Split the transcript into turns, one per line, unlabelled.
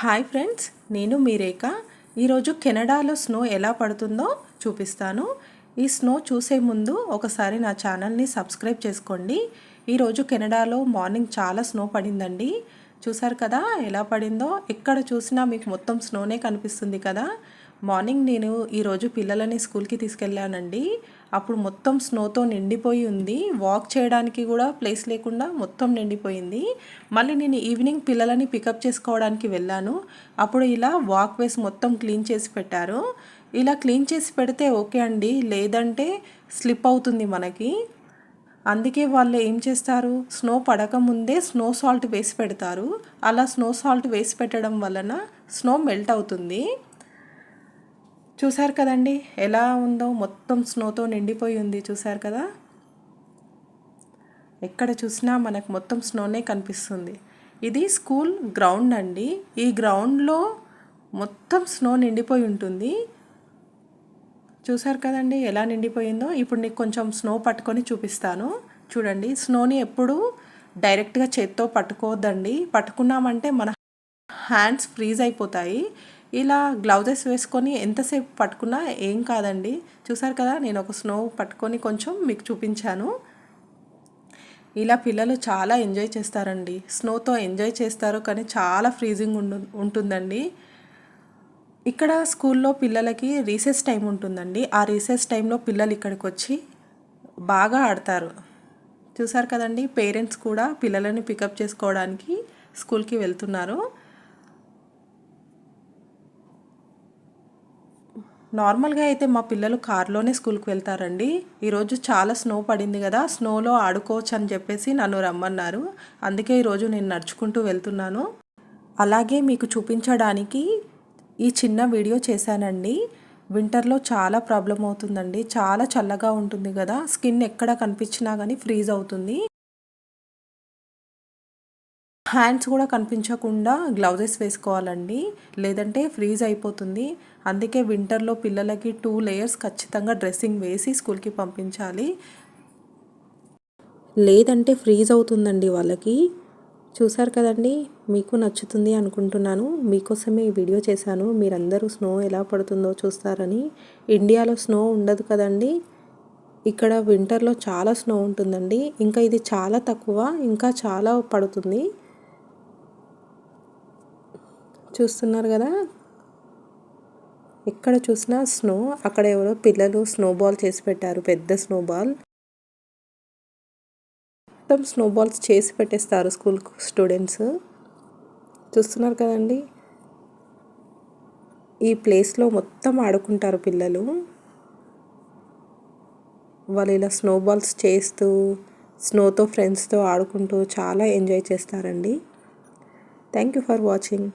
Hi friends, నేను మీ రేఖ. ఈరోజు కెనడాలో స్నో ఎలా పడుతుందో చూపిస్తాను. ఈ స్నో చూసే ముందు ఒకసారి నా ఛానల్ని సబ్స్క్రైబ్ చేసుకోండి. ఈరోజు కెనడాలో మార్నింగ్ చాలా స్నో పడిందండి. చూసారు కదా ఎలా పడిందో. ఎక్కడ చూసినా మీకు మొత్తం స్నోనే కనిపిస్తుంది కదా. మార్నింగ్ నేను ఈరోజు పిల్లలని స్కూల్కి తీసుకెళ్ళానండి. అప్పుడు మొత్తం స్నోతో నిండిపోయి ఉంది. వాక్ చేయడానికి కూడా ప్లేస్ లేకుండా మొత్తం నిండిపోయింది. మళ్ళీ నేను ఈవినింగ్ పిల్లలని పికప్ చేసుకోవడానికి వెళ్ళాను. అప్పుడు ఇలా వాక్ వేస్ మొత్తం క్లీన్ చేసి పెట్టారు. ఇలా క్లీన్ చేసి పెడితే ఓకే అండి, లేదంటే స్లిప్ అవుతుంది మనకి. అందుకే వాళ్ళు ఏం చేస్తారు, స్నో పడకముందే స్నో సాల్ట్ వేసి పెడతారు. అలా స్నో సాల్ట్ వేసి పెట్టడం వలన స్నో మెల్ట్ అవుతుంది. చూసారు కదండి ఎలా ఉందో, మొత్తం స్నోతో నిండిపోయి ఉంది. చూసారు కదా, ఎక్కడ చూసినా మనకు మొత్తం స్నోనే కనిపిస్తుంది. ఇది స్కూల్ గ్రౌండ్ అండి. ఈ గ్రౌండ్లో మొత్తం స్నో నిండిపోయి ఉంటుంది. చూసారు కదండి ఎలా నిండిపోయిందో. ఇప్పుడు నీకు కొంచెం స్నో పట్టుకొని చూపిస్తాను. చూడండి, స్నోని ఎప్పుడు డైరెక్ట్గా చేత్తో పట్టుకోవద్దండి. పట్టుకున్నామంటే మన హ్యాండ్స్ ఫ్రీజ్ అయిపోతాయి. ఇలా గ్లౌజెస్ వేసుకొని ఎంతసేపు పట్టుకున్నా ఏం కాదండి. చూసారు కదా, నేను ఒక స్నో పట్టుకొని కొంచెం మీకు చూపించాను. ఇలా పిల్లలు చాలా ఎంజాయ్ చేస్తారండి. స్నోతో ఎంజాయ్ చేస్తారు, కానీ చాలా ఫ్రీజింగ్ ఉంటుందండి. ఇక్కడ స్కూల్లో పిల్లలకి రీసెస్ టైం ఉంటుందండి. ఆ రీసెస్ టైంలో పిల్లలు ఇక్కడికి వచ్చి బాగా ఆడతారు. చూసారు కదండి, పేరెంట్స్ కూడా పిల్లలని పికప్ చేసుకోవడానికి స్కూల్కి వెళ్తున్నారు. నార్మల్గా అయితే మా పిల్లలు కార్లోనే స్కూల్కి వెళ్తారండి. ఈరోజు చాలా స్నో పడింది కదా, స్నోలో ఆడుకోవచ్చు అని చెప్పేసి నన్ను రమ్మన్నారు. అందుకే ఈరోజు నేను నడుచుకుంటూ వెళ్తున్నాను. అలాగే మీకు చూపించడానికి ఈ చిన్న వీడియో చేశానండి. వింటర్లో చాలా ప్రాబ్లం అవుతుందండి. చాలా చల్లగా ఉంటుంది కదా, స్కిన్ ఎక్కడ కనిపించినా కానీ ఫ్రీజ్ అవుతుంది. హ్యాండ్స్ కూడా కనిపించకుండా గ్లౌజెస్ వేసుకోవాలండి, లేదంటే ఫ్రీజ్ అయిపోతుంది. అందుకే వింటర్లో పిల్లలకి 2 లేయర్స్ ఖచ్చితంగా డ్రెస్సింగ్ వేసి స్కూల్కి పంపించాలి, లేదంటే ఫ్రీజ్ అవుతుందండి వాళ్ళకి. చూసారు కదండి, మీకు నచ్చుతుంది అనుకుంటున్నాను. మీకోసమే ఈ వీడియో చేశాను. మీరందరూ స్నో ఎలా పడుతుందో చూస్తారని. ఇండియాలో స్నో ఉండదు కదండి, ఇక్కడ వింటర్లో చాలా స్నో ఉంటుందండి. ఇంకా ఇది చాలా తక్కువ, ఇంకా చాలా పడుతుంది. చూస్తున్నారు కదా, ఎక్కడ చూసినా స్నో. అక్కడ ఎవరో పిల్లలు స్నో బాల్ చేసి పెట్టారు, పెద్ద స్నో బాల్. మొత్తం స్నో బాల్స్ చేసి పెట్టేస్తారు స్కూల్ స్టూడెంట్స్. చూస్తున్నారు కదండి, ఈ ప్లేస్లో మొత్తం ఆడుకుంటారు పిల్లలు. వాళ్ళు ఇలా స్నో బాల్స్ చేస్తూ స్నోతో ఫ్రెండ్స్తో ఆడుకుంటూ చాలా ఎంజాయ్ చేస్తారండి. Thank you for watching.